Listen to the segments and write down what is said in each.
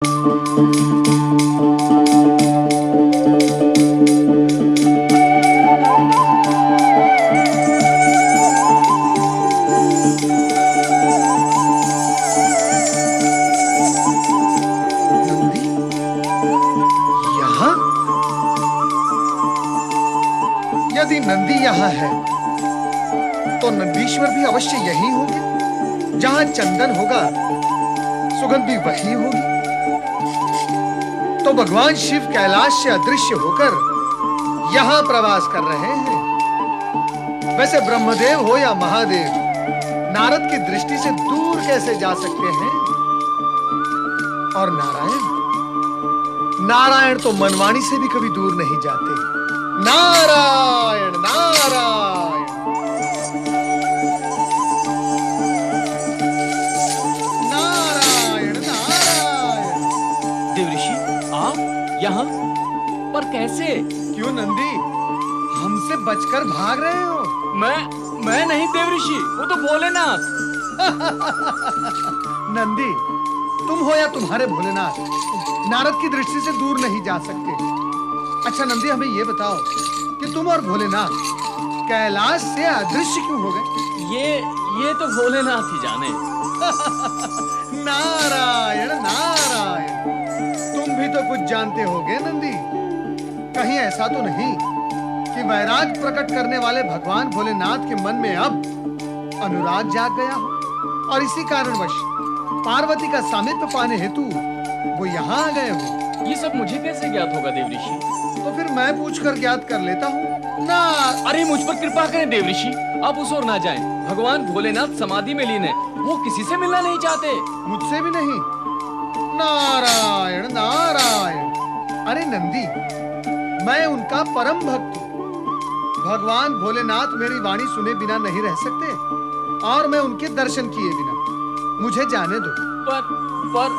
यहाँ? यदि नंदी यहाँ है तो नंदीश्वर भी अवश्य यही होंगे। जहां चंदन होगा सुगंध भी वही होगी। तो भगवान शिव कैलाश से अदृश्य होकर यहां प्रवास कर रहे हैं। वैसे ब्रह्मदेव हो या महादेव, नारद की दृष्टि से दूर कैसे जा सकते हैं? और नारायण तो मनवाणी से भी कभी दूर नहीं जाते। नारायण नारायण नारायण नारायण। देव ऋषि, आप यहाँ पर कैसे? क्यों नंदी, हमसे बचकर भाग रहे हो? मैं नहीं देव ऋषि, वो तो भोलेनाथ। नंदी, तुम हो या तुम्हारे भोलेनाथ, नारद की दृष्टि से दूर नहीं जा सकते। अच्छा नंदी, हमें ये बताओ कि तुम और भोलेनाथ कैलाश से अदृश्य क्यों हो गए? ये तो भोलेनाथ ही जाने। नारायण नारायण, तुम भी तो कुछ जानते होगे नंदी। कहीं ऐसा तो नहीं कि वैराग प्रकट करने वाले भगवान भोलेनाथ के मन में अब अनुराग जाग गया हो और इसी कारणवश पार्वती का सामीप्य पाने हेतु वो यहाँ आ गए हो? ये सब मुझे कैसे ज्ञात होगा देव ऋषि? तो फिर मैं पूछकर ज्ञात कर लेता हूँ ना। अरे मुझ पर कृपा करें देव ऋषि, आप उस ओर ना जाएं। भगवान भोलेनाथ समाधि में लीन है, वो किसी से मिलना नहीं चाहते। मुझसे भी नहीं? नारायण नारायण। अरे नंदी, मैं उनका परम भक्त हूँ। भगवान भोलेनाथ मेरी वाणी सुने बिना नहीं रह सकते और मैं उनके दर्शन किए बिना। मुझे जाने दो। पर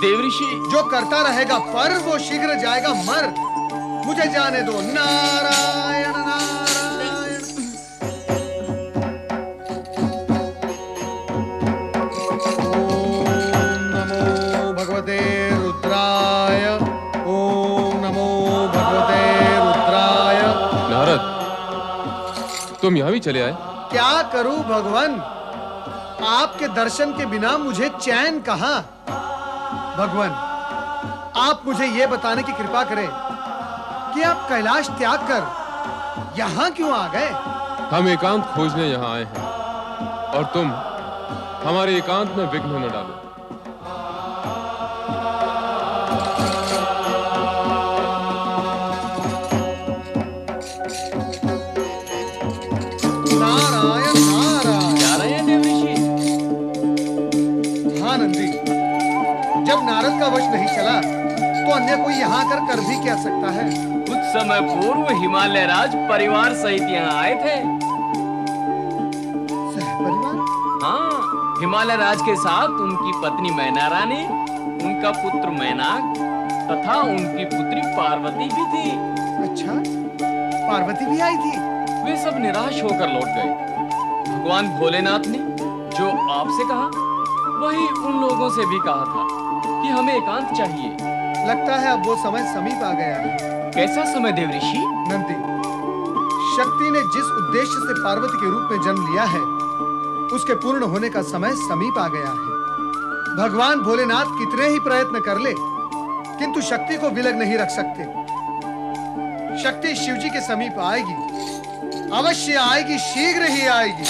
देव ऋषि, जो करता रहेगा पर वो शीघ्र जाएगा मर। मुझे जाने दो। नारायण नारायण। ओम नमो भगवते रुद्राय। ओम नमो भगवते रुद्राय। नारद, तुम यहाँ भी चले आए? क्या करूं भगवान, आपके दर्शन के बिना मुझे चैन कहां। भगवान, आप मुझे यह बताने की कृपा करें कि आप कैलाश त्याग कर यहाँ क्यों आ गए? हम एकांत खोजने यहाँ आए हैं और तुम हमारे एकांत में विघ्न न डालो। नारायण नारायण। जा रहे हैं देव ऋषि? हाँ नंदी, जब नारद का वश नहीं चला तो अन्य कोई यहाँ कर भी क्या सकता है? कुछ समय पूर्व हिमालय राज परिवार सहित यहाँ आए थे। सहपरिवार? हाँ, हिमालय राज के साथ उनकी पत्नी मैना रानी, उनका पुत्र मैनाक तथा उनकी पुत्री पार्वती भी थी। अच्छा, पार्वती भी आई थी? वे सब निराश होकर लौट गए। भगवान भोलेनाथ ने जो आपसे कहा वही उन लोगों से भी कहा था कि हमें एकांत चाहिए। लगता है अब वो समय समीप आ गया है। कैसा समय देव ऋषि? नंदी, शक्ति ने जिस उद्देश्य से पार्वती के रूप में जन्म लिया है उसके पूर्ण होने का समय समीप आ गया है। भगवान भोलेनाथ कितने ही प्रयत्न कर ले किंतु शक्ति को विलग नहीं रख सकते। शक्ति शिवजी के समीप आएगी, अवश्य आएगी, शीघ्र ही आएगी।